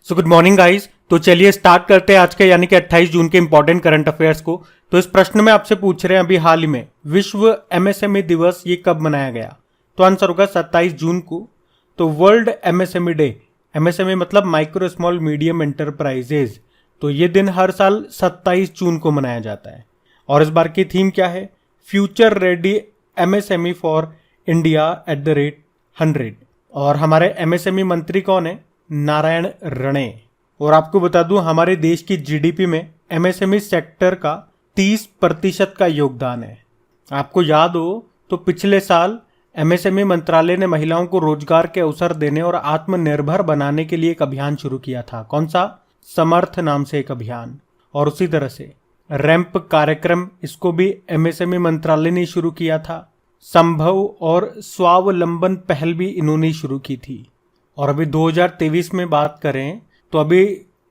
So good morning guys. तो चलिए start करते हैं आज के यानी कि 28 जून के इंपॉर्टेंट करंट अफेयर्स को। तो इस प्रश्न में आपसे पूछ रहे हैं अभी हाल ही में विश्व एमएसएमई दिवस ये कब मनाया गया। तो आंसर होगा 27 जून को। तो वर्ल्ड एमएसएमई डे, एमएसएमई मतलब माइक्रो स्मॉल मीडियम एंटरप्राइजेज, तो ये दिन हर साल 27 जून को मनाया जाता है। और इस बार की थीम क्या है? Future ready MSME for India at the rate 100। और हमारे एमएसएमई मंत्री कौन है? नारायण रणेय। और आपको बता दूं हमारे देश की जीडीपी में एमएसएमई सेक्टर का 30% का योगदान है। आपको याद हो तो पिछले साल एमएसएमई मंत्रालय ने महिलाओं को रोजगार के अवसर देने और आत्मनिर्भर बनाने के लिए एक अभियान शुरू किया था। कौन सा? समर्थ नाम से एक अभियान। और उसी तरह से रैंप कार्यक्रम, इसको भी एमएसएमई मंत्रालय ने शुरू किया था। संभव और स्वावलंबन पहल भी इन्होंने शुरू की थी। और अभी 2023 में बात करें तो अभी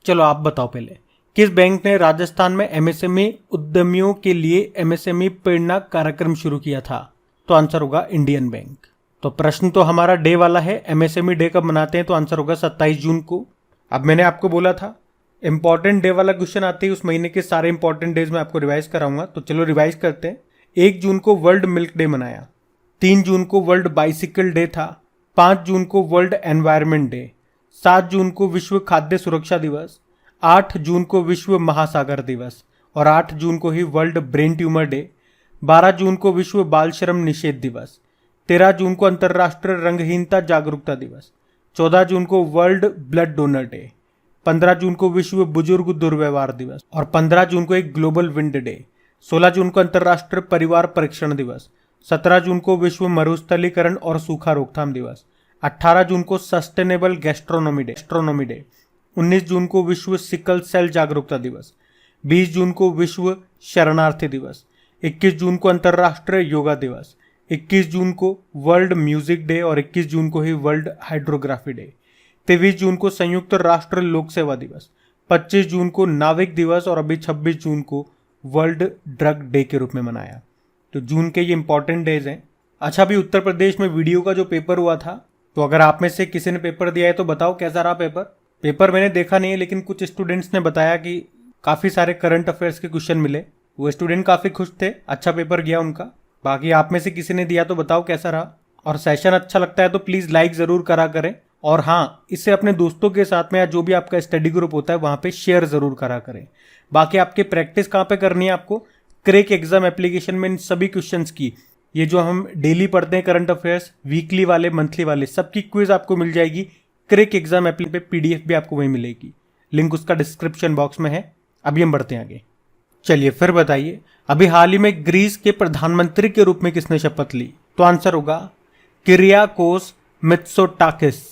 चलो आप बताओ पहले, किस बैंक ने राजस्थान में एमएसएमई उद्यमियों के लिए एमएसएमई प्रेरणा कार्यक्रम शुरू किया था? तो आंसर होगा इंडियन बैंक। तो प्रश्न तो हमारा डे वाला है, एमएसएमई डे कब मनाते हैं? तो आंसर होगा 27 जून को। अब मैंने आपको बोला था इंपॉर्टेंट डे वाला क्वेश्चन आते ही उस महीने के सारे इंपॉर्टेंट डेज में आपको रिवाइज कराऊंगा। तो चलो रिवाइज करते हैं। 1 जून को वर्ल्ड मिल्क डे मनाया, 3 जून को वर्ल्ड बाइसिकल डे था, 5 जून को वर्ल्ड एनवायरनमेंट डे, 7 जून को विश्व खाद्य सुरक्षा दिवस, 8 जून को विश्व महासागर दिवस और 8 जून को ही वर्ल्ड ब्रेन ट्यूमर डे, 12 जून को विश्व बाल श्रम निषेध दिवस, 13 जून को अंतर्राष्ट्रीय रंगहीनता जागरूकता दिवस, 14 जून को वर्ल्ड ब्लड डोनर डे, 15 जून को विश्व बुजुर्ग दुर्व्यवहार दिवस और 15 जून को एक ग्लोबल विंड डे, 16 जून को अंतर्राष्ट्रीय परिवार परीक्षण दिवस, 17 जून को विश्व मरुस्थलीकरण और सूखा रोकथाम दिवस, 18 जून को सस्टेनेबल गैस्ट्रोनोमी डे, 19 जून को विश्व सिकल सेल जागरूकता दिवस, 20 जून को विश्व शरणार्थी दिवस, 21 जून को अंतर्राष्ट्रीय योगा दिवस, 21 जून को वर्ल्ड म्यूजिक डे और 21 जून को ही वर्ल्ड हाइड्रोग्राफी डे, 23 जून को संयुक्त राष्ट्र लोक सेवा दिवस, 25 जून को नाविक दिवस और अभी 26 जून को वर्ल्ड ड्रग डे के रूप में मनाया। तो जून के ये इंपॉर्टेंट डेज हैं। अच्छा, अभी उत्तर प्रदेश में वीडियो का जो पेपर हुआ था, तो अगर आप में से किसी ने पेपर दिया है तो बताओ कैसा रहा पेपर मैंने देखा नहीं है, लेकिन कुछ स्टूडेंट्स ने बताया कि काफ़ी सारे करंट अफेयर्स के क्वेश्चन मिले। वो स्टूडेंट काफ़ी खुश थे, अच्छा पेपर गया उनका। बाकी आप में से किसी ने दिया तो बताओ कैसा रहा। और सेशन अच्छा लगता है तो प्लीज़ लाइक ज़रूर करा करें। और हाँ, इससे अपने दोस्तों के साथ में या जो भी आपका स्टडी ग्रुप होता है वहाँ पे शेयर ज़रूर करा करें। बाकी आपकी प्रैक्टिस कहाँ पे करनी है? आपको क्रैक एग्जाम एप्लीकेशन में इन सभी क्वेश्चंस की, ये जो हम डेली पढ़ते हैं करंट अफेयर्स, वीकली वाले, मंथली वाले, सबकी क्विज आपको मिल जाएगी क्रैक एग्जाम एप्लीकेशन पे। पीडीएफ भी आपको वहीं मिलेगी, लिंक उसका डिस्क्रिप्शन बॉक्स में है। अभी हम बढ़ते हैं आगे। चलिए फिर बताइए, अभी हाल ही में ग्रीस के प्रधानमंत्री के रूप में किसने शपथ ली? तो आंसर होगा किरियाकोस मित्सोटाकिस।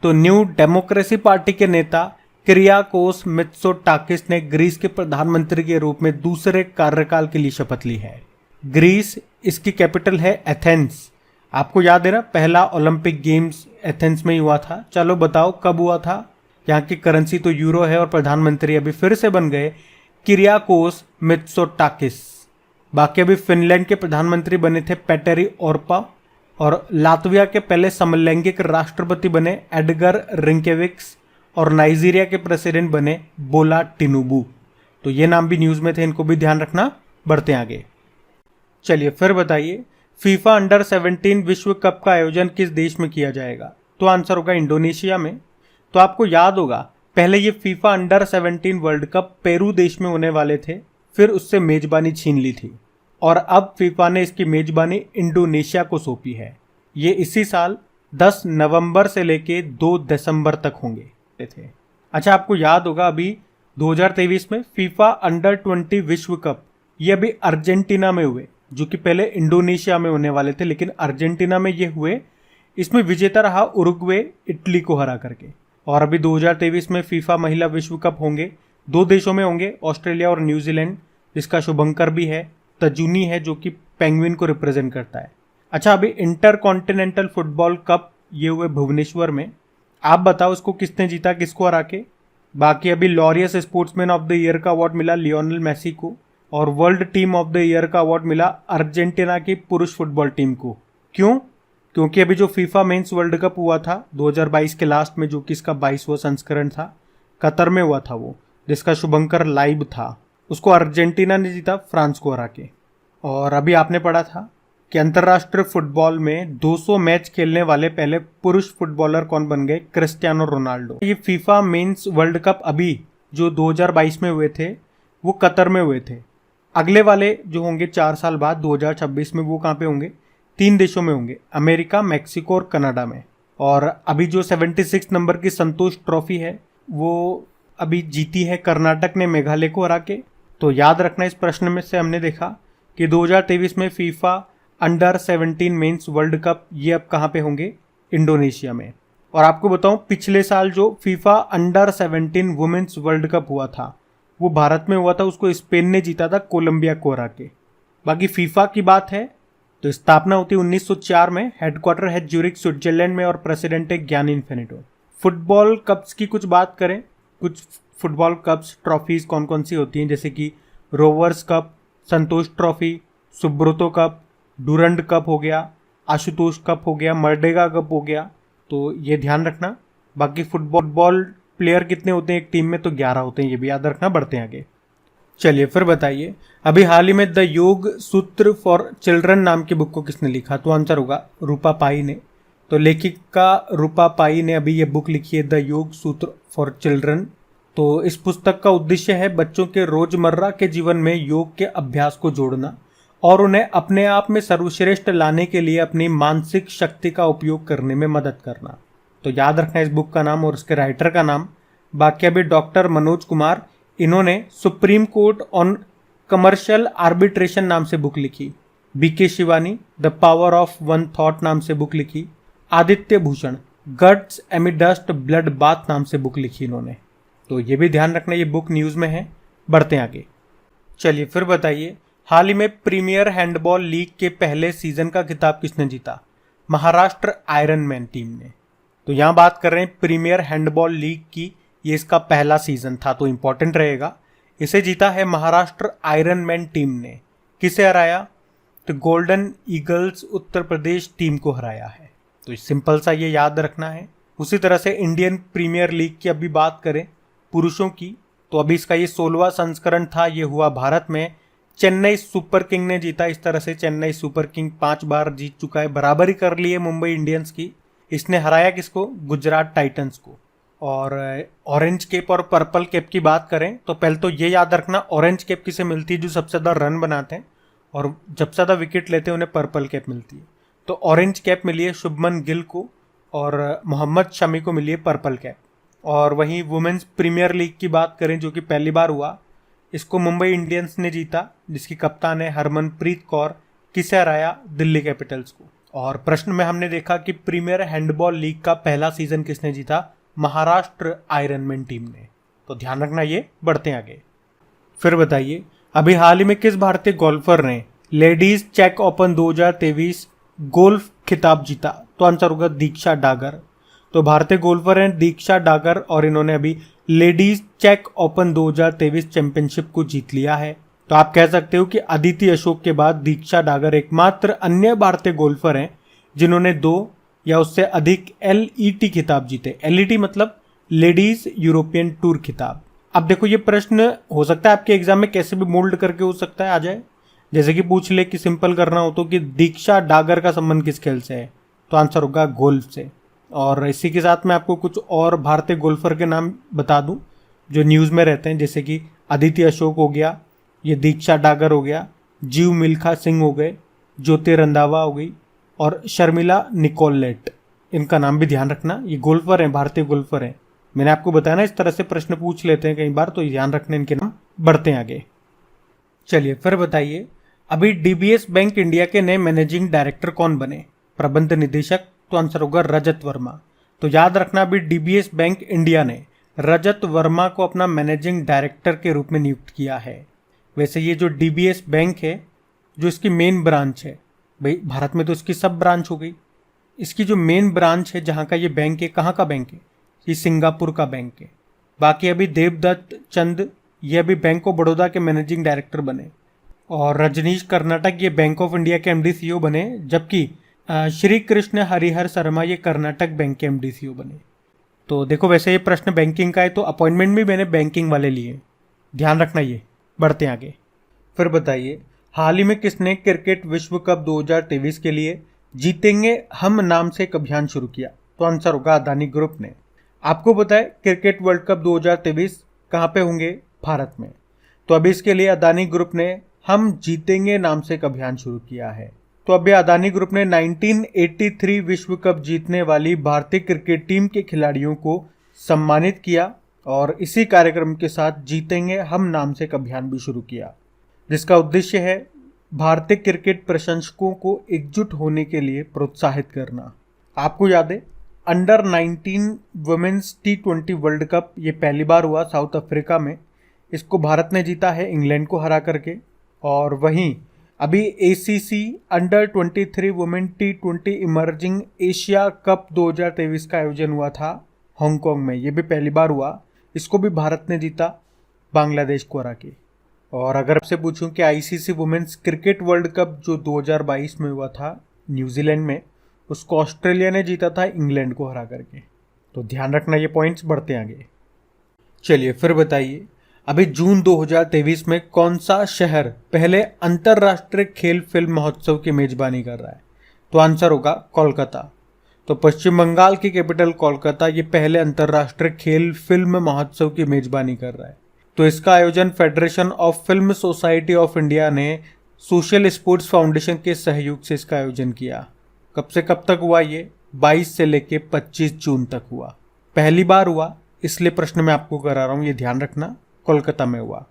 तो न्यू डेमोक्रेसी पार्टी के नेता किरियाकोस मित्सोटाकिस ने ग्रीस के प्रधानमंत्री के रूप में दूसरे कार्यकाल के लिए शपथ ली है। ग्रीस, इसकी कैपिटल है एथेंस। आपको याद है ना, पहला ओलंपिक गेम्स एथेंस में ही हुआ था। चलो बताओ कब हुआ था? यहाँ की करेंसी तो यूरो है और प्रधानमंत्री अभी फिर से बन गए किरियाकोस मित्सोटाकिस। बाकी अभी फिनलैंड के प्रधानमंत्री बने थे पेटेरी ओर्पा और लातविया के पहले समलैंगिक राष्ट्रपति बने एडगर रिंकेविक्स और नाइजीरिया के प्रेसिडेंट बने बोला टिनुबू। तो ये नाम भी न्यूज़ में थे, इनको भी ध्यान रखना। बढ़ते हैं आगे। चलिए फिर बताइए, फीफा अंडर 17 विश्व कप का आयोजन किस देश में किया जाएगा? तो आंसर होगा इंडोनेशिया में। तो आपको याद होगा पहले ये FIFA under 17 world cup Peru देश में होने वाले थे, फिर उससे मेजबानी छीन ली थी और अब फीफा ने इसकी मेजबानी इंडोनेशिया को सौंपी है। ये इसी साल 10 नवंबर से लेके 2 दिसंबर तक होंगे थे। अच्छा, आपको याद होगा अभी 2023 में फीफा अंडर 20 विश्व कप ये अभी अर्जेंटीना में हुए, जो कि पहले इंडोनेशिया में होने वाले थे, लेकिन अर्जेंटीना में ये हुए। इसमें विजेता रहा उरुग्वे इटली को हरा करके। और अभी 2023 में फीफा महिला विश्व कप होंगे, 2 देशों में होंगे, ऑस्ट्रेलिया और न्यूजीलैंड, जिसका शुभंकर भी है, तजुनी है जो कि पेंगुइन को रिप्रेजेंट करता है। अच्छा, अभी इंटर कॉन्टिनेंटल फुटबॉल कप ये हुए भुवनेश्वर में। आप बताओ इसको किसने जीता, किसको हरा के? बाकी अभी Laureus sportsman of the year का अवार्ड मिला लियोनेल मेसी को और world team of the year का अवार्ड मिला अर्जेंटीना की पुरुष फुटबॉल टीम को। क्यों? क्योंकि अभी जो फीफा मेंस वर्ल्ड कप हुआ था 2022 के लास्ट में, जो कि इसका 22वां संस्करण था, कतर में हुआ था वो, जिसका शुभंकर लाइब था, उसको अर्जेंटीना ने जीता फ्रांस को हरा के। और अभी आपने पढ़ा था कि अंतर्राष्ट्रीय फुटबॉल में 200 मैच खेलने वाले पहले पुरुष फुटबॉलर कौन बन गए? Cristiano Ronaldo. ये फीफा मेंस वर्ल्ड कप अभी जो 2022 में हुए थे वो कतर में हुए थे। अगले वाले जो होंगे 4 साल बाद 2026 में, वो कहाँ पे होंगे? 3 देशों में होंगे, अमेरिका, मैक्सिको और कनाडा में। और अभी जो 76 नंबर की संतोष ट्रॉफी है वो अभी जीती है कर्नाटक ने मेघालय को हरा के। तो याद रखना, इस प्रश्न में से हमने देखा कि 2023 में FIFA under 17 mains world cup ये अब कहाँ पे होंगे? इंडोनेशिया में। और आपको बताऊं, पिछले साल जो FIFA under 17 women's world cup हुआ था वो भारत में हुआ था, उसको स्पेन ने जीता था कोलंबिया को हरा के। बाकी फीफा की बात है तो स्थापना होती 1904 में, हेडक्वार्टर है ज्यूरिख स्विट्जरलैंड में और प्रेसिडेंट है ज्ञानी इन्फिनिटो। फुटबॉल कप्स की कुछ बात करें, कुछ फुटबॉल कप्स ट्रॉफीज कौन कौन सी होती हैं, जैसे कि Rovers Cup, Santosh Trophy, Subroto Cup, Durand Cup हो गया, आशुतोष कप हो गया, मर्डेगा कप हो गया। तो ये ध्यान रखना। बाकी फुटबॉल प्लेयर कितने होते हैं एक टीम में? तो 11 होते हैं, ये भी याद रखना। बढ़ते हैं आगे। चलिए फिर बताइए, अभी हाल ही में द योग सूत्र फॉर चिल्ड्रन नाम की बुक को किसने लिखा? तो आंसर होगा रूपा पाई ने। तो लेखिका रूपा पाई ने अभी ये बुक लिखी है, द योग सूत्र फॉर चिल्ड्रन। तो इस पुस्तक का उद्देश्य है बच्चों के रोजमर्रा के जीवन में योग के अभ्यास को जोड़ना और उन्हें अपने आप में सर्वश्रेष्ठ लाने के लिए अपनी मानसिक शक्ति का उपयोग करने में मदद करना। तो याद रखना इस बुक का नाम और उसके राइटर का नाम। बाकी अभी डॉक्टर मनोज कुमार, इन्होंने supreme court on commercial arbitration नाम से बुक लिखी। BK Shivani the power of one thought नाम से बुक लिखी। Aditya Bhushan guts amid dust blood bath नाम से बुक लिखी इन्होंने। तो ये भी ध्यान रखना, ये बुक न्यूज में है। बढ़ते हैं आगे। चलिए फिर बताइए, हाल ही में प्रीमियर हैंडबॉल लीग के पहले सीजन का खिताब किसने जीता? महाराष्ट्र आयरन मैन टीम ने। तो यहाँ बात कर रहे हैं प्रीमियर हैंडबॉल लीग की, ये इसका पहला सीजन था तो इंपॉर्टेंट रहेगा। इसे जीता है महाराष्ट्र आयरन मैन टीम ने। किसे हराया? तो golden eagles Uttar Pradesh team को हराया है। तो सिंपल सा ये याद रखना है। उसी तरह से इंडियन प्रीमियर लीग की अभी बात करें पुरुषों की, तो अभी इसका ये 16वां संस्करण था, ये हुआ भारत में। चेन्नई सुपर किंग ने जीता। इस तरह से चेन्नई सुपर किंग 5 बार जीत चुका है, बराबरी कर ली है मुंबई इंडियंस की। इसने हराया किसको? गुजरात टाइटंस को। और ऑरेंज कैप और पर्पल कैप की बात करें तो पहले तो ये याद रखना, ऑरेंज कैप किसे मिलती है? जो सबसे ज़्यादा रन बनाते हैं और जब ज़्यादा विकेट लेते हैं उन्हें पर्पल कैप मिलती है। तो ऑरेंज कैप मिली है शुभमन गिल को और मोहम्मद शमी को मिली है पर्पल कैप। और वहीं वुमेन्स प्रीमियर लीग की बात करें जो कि पहली बार हुआ, इसको मुंबई इंडियंस ने जीता, जिसकी कप्तान है हरमनप्रीत कौर। किसे हराया? दिल्ली कैपिटल्स को। और प्रश्न में हमने देखा कि प्रीमियर हैंडबॉल लीग का पहला सीजन किसने जीता? महाराष्ट्र आयरन मैन टीम ने। तो ध्यान रखना ये। बढ़ते हैं आगे। फिर बताइए, अभी हाल ही में किस भारतीय गोल्फर ने लेडीज चेक ओपन 2023 गोल्फ खिताब जीता? तो आंसर होगा दीक्षा डागर। तो भारतीय गोल्फर हैं दीक्षा डागर और इन्होंने अभी लेडीज चेक ओपन 2023 चैंपियनशिप को जीत लिया है। तो आप कह सकते हो कि अदिति अशोक के बाद दीक्षा डागर एकमात्र अन्य भारतीय गोल्फर हैं जिन्होंने 2 या उससे अधिक LET खिताब जीते। LET मतलब लेडीज यूरोपियन टूर खिताब। अब देखो, ये प्रश्न हो सकता है आपके एग्जाम में कैसे भी मोल्ड करके हो सकता है आ जाए। जैसे कि पूछ ले कि सिंपल करना हो तो कि दीक्षा डागर का संबंध किस खेल से है? तो आंसर होगा गोल्फ से। और इसी के साथ मैं आपको कुछ और भारतीय गोल्फर के नाम बता दूं जो न्यूज़ में रहते हैं, जैसे कि आदित्य अशोक हो गया, ये दीक्षा डागर हो गया, जीव मिल्खा सिंह हो गए, ज्योति रंधावा हो गई और शर्मिला निकोलेट। इनका नाम भी ध्यान रखना, ये गोल्फर हैं, भारतीय गोल्फर हैं। मैंने आपको बताया ना, इस तरह से प्रश्न पूछ लेते हैं कई बार, तो ध्यान रखना इनके नाम। बढ़ते हैं आगे। चलिए फिर बताइए, अभी DBS बैंक इंडिया के नए मैनेजिंग डायरेक्टर कौन बने? प्रबंध निदेशक। तो आंसर होगा रजत वर्मा। तो याद रखना, अभी DBS बैंक इंडिया ने रजत वर्मा को अपना मैनेजिंग डायरेक्टर के रूप में नियुक्त किया है। वैसे ये जो DBS बैंक है, जो इसकी मेन ब्रांच है, भाई भारत में तो इसकी सब ब्रांच हो गई, इसकी जो मेन ब्रांच है जहाँ का ये बैंक है, कहाँ का बैंक है? ये सिंगापुर का बैंक है। बाकी अभी देवदत्त चंद ये अभी बैंक ऑफ बड़ौदा के मैनेजिंग डायरेक्टर बने और रजनीश कर्नाटक ये बैंक ऑफ इंडिया के MD CEO बने, जबकि श्री कृष्ण हरिहर शर्मा ये कर्नाटक बैंक के MD CEO बने। तो देखो वैसे ये प्रश्न बैंकिंग का है, तो अपॉइंटमेंट भी मैंने बैंकिंग वाले लिए, ध्यान रखना ये। बढ़ते हैं आगे। फिर बताइए, हाल ही में किसने क्रिकेट विश्व कप 2023 के लिए जीतेंगे हम नाम से एक अभियान शुरू किया? तो आंसर होगा अदानी ग्रुप ने। आपको पता है क्रिकेट वर्ल्ड कप 2023 कहाँ पे होंगे? भारत में। तो अभी इसके लिए अदानी ग्रुप ने हम जीतेंगे नाम से एक अभियान शुरू किया है। तो अभी अदानी ग्रुप ने 1983 विश्व कप जीतने वाली भारतीय क्रिकेट टीम के खिलाड़ियों को सम्मानित किया और इसी कार्यक्रम के साथ जीतेंगे हम नाम से एक अभियान भी शुरू किया, जिसका उद्देश्य है भारतीय क्रिकेट प्रशंसकों को एकजुट होने के लिए प्रोत्साहित करना। आपको याद है under 19 women's T20 world cup ये पहली बार हुआ साउथ अफ्रीका में। इसको भारत ने जीता है इंग्लैंड को हरा करके। और वहीं अभी ACC under 23 women T20 emerging Asia cup 2023 का आयोजन हुआ था हांगकांग में। ये भी पहली बार हुआ, इसको भी भारत ने जीता बांग्लादेश को हरा के। और अगर आपसे पूछूं कि ICC women's cricket world cup जो 2022 में हुआ था न्यूजीलैंड में, उसको ऑस्ट्रेलिया ने जीता था इंग्लैंड को हरा करके। तो ध्यान रखना ये पॉइंट्स। बढ़ते आगे। चलिए फिर बताइए, अभी जून 2023 में कौन सा शहर पहले अंतर्राष्ट्रीय खेल फिल्म महोत्सव की मेजबानी कर रहा है? तो आंसर होगा कोलकाता। तो पश्चिम बंगाल की कैपिटल कोलकाता ये पहले अंतर्राष्ट्रीय खेल फिल्म महोत्सव की मेजबानी कर रहा है। तो इसका आयोजन federation of film society of India ने सोशल स्पोर्ट्स फाउंडेशन के सहयोग से इसका आयोजन किया। कब से कब तक हुआ ये? 22 से लेके 25 जून तक हुआ। पहली बार हुआ, इसलिए प्रश्न मैं आपको करा रहा हूँ, ये ध्यान रखना, कोलकाता में हुआ।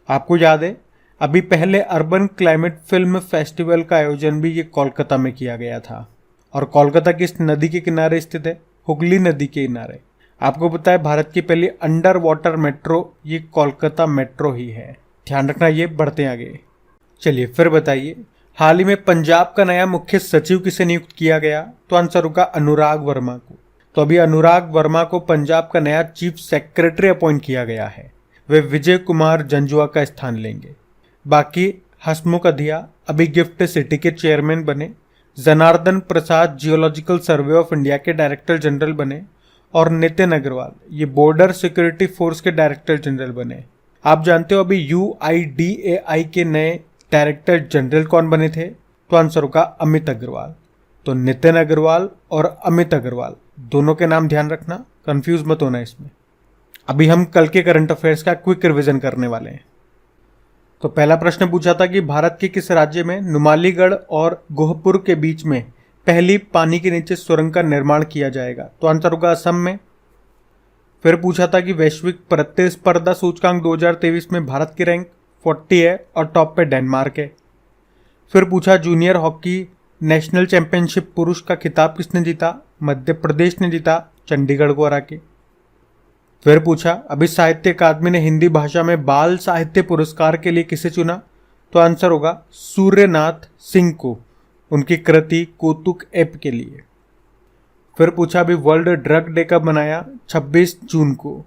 आपको याद है अभी पहले अर्बन क्लाइमेट फिल्म फेस्टिवल का आयोजन भी ये कोलकाता में किया गया था। और कोलकाता किस नदी के किनारे स्थित है? हुगली नदी के किनारे। आपको पता है भारत की पहली अंडर वाटर मेट्रो ये कोलकाता मेट्रो ही है, ध्यान रखना ये। बढ़ते आगे। चलिए फिर बताइए, हाल ही में पंजाब का नया मुख्य सचिव किसे नियुक्त किया गया? तो आंसर होगा अनुराग वर्मा को। तो अभी अनुराग वर्मा को पंजाब का नया चीफ सेक्रेटरी अपॉइंट किया गया है। वे विजय कुमार जंजुआ का स्थान लेंगे। बाकी हसमुख अधिया अभी गिफ्ट सिटी के चेयरमैन बने। जनार्दन प्रसाद जियोलॉजिकल सर्वे ऑफ इंडिया के डायरेक्टर जनरल बने। और नितिन अग्रवाल ये बॉर्डर सिक्योरिटी फोर्स के डायरेक्टर जनरल बने। आप जानते हो अभी UIDAI के नए डायरेक्टर जनरल कौन बने थे? तो आंसर होगा अमित अग्रवाल। तो नितिन अग्रवाल और अमित अग्रवाल दोनों के नाम ध्यान रखना, कंफ्यूज मत होना इसमें। अभी हम कल के करंट अफेयर्स का क्विक रिवीजन करने वाले हैं। तो पहला प्रश्न पूछा था कि भारत के किस राज्य में नुमालीगढ़ और गोहपुर के बीच में पहली पानी के नीचे सुरंग का निर्माण किया जाएगा? तो आंसर होगा असम में। फिर पूछा था कि वैश्विक प्रतिस्पर्धा सूचकांक 2023 में भारत की रैंक 40 है और टॉप पे डेनमार्क है। फिर पूछा जूनियर हॉकी नेशनल चैंपियनशिप पुरुष का खिताब किसने जीता? मध्य प्रदेश ने जीता चंडीगढ़ को हरा के। फिर पूछा अभी साहित्य अकादमी ने हिंदी भाषा में बाल साहित्य पुरस्कार के लिए किसे चुना? तो आंसर होगा सूर्यनाथ सिंह को, उनकी कृति कौतुक ऐप के लिए। फिर पूछा अभी वर्ल्ड ड्रग डे कब मनाया? 26 जून को।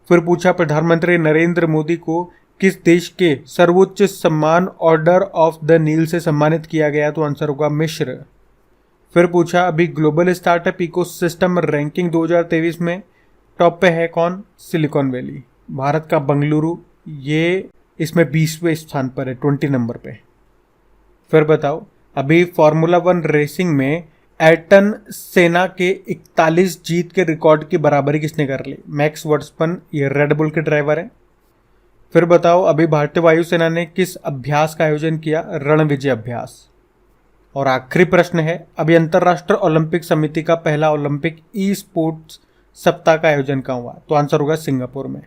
फिर पूछा प्रधानमंत्री नरेंद्र मोदी को किस देश के सर्वोच्च सम्मान ऑर्डर ऑफ द नील से सम्मानित किया गया? तो आंसर होगा मिस्र। फिर पूछा अभी ग्लोबल स्टार्टअप इकोसिस्टम रैंकिंग 2023 में टॉप पे है कौन? Silicon valley. भारत का बंगलुरु ये इसमें 20वें स्थान पर है, 20 नंबर पे। फिर बताओ अभी फार्मूला 1 रेसिंग में एयरटन सेना के 41 जीत के रिकॉर्ड की बराबरी किसने कर ली? मैक्स वर्स्टपन, ये रेडबुल के ड्राइवर हैं। फिर बताओ अभी भारतीय वायुसेना ने किस अभ्यास का आयोजन किया? रणविजय अभ्यास। और आखिरी प्रश्न है अभी अंतर्राष्ट्रीय ओलंपिक समिति का पहला ओलंपिक ई स्पोर्ट्स सप्ताह का आयोजन कहाँ हुआ? तो आंसर होगा सिंगापुर में।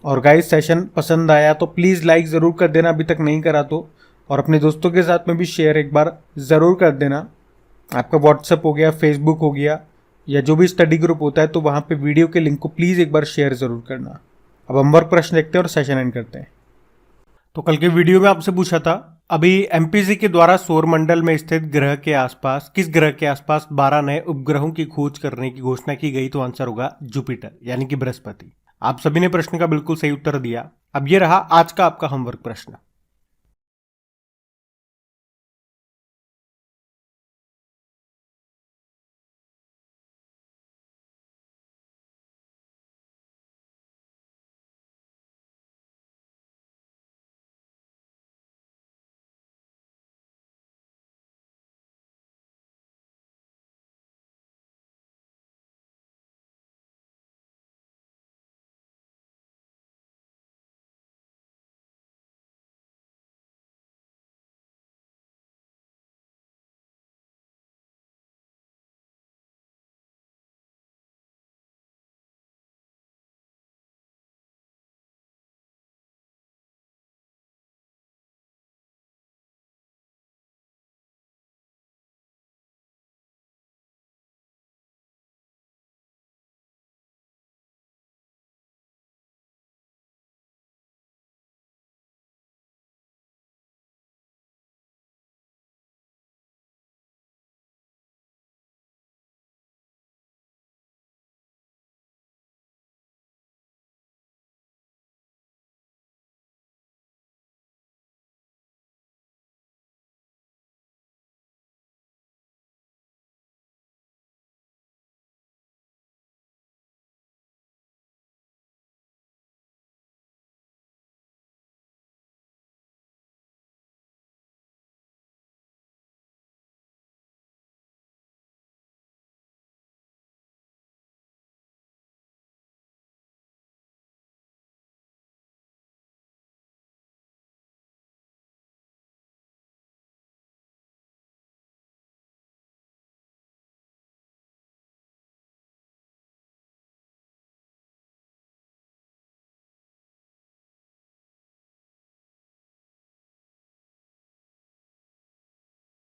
और गाइस सेशन पसंद आया तो प्लीज़ लाइक ज़रूर कर देना अभी तक नहीं करा तो, और अपने दोस्तों के साथ में भी शेयर एक बार ज़रूर कर देना। आपका व्हाट्सएप हो गया, फेसबुक हो गया, या जो भी स्टडी ग्रुप होता है तो वहाँ पे वीडियो के लिंक को प्लीज़ एक बार शेयर ज़रूर करना। अब हम वर्क प्रश्न देखते हैं और सेशन एंड करते हैं। तो कल के वीडियो में आपसे पूछा था अभी MPC के द्वारा सौरमंडल में स्थित ग्रह के आसपास किस ग्रह के आसपास 12 नए उपग्रहों की खोज करने की घोषणा की गई? तो आंसर होगा जुपिटर यानी कि बृहस्पति। आप सभी ने प्रश्न का बिल्कुल सही उत्तर दिया। अब ये रहा आज का आपका होमवर्क प्रश्न।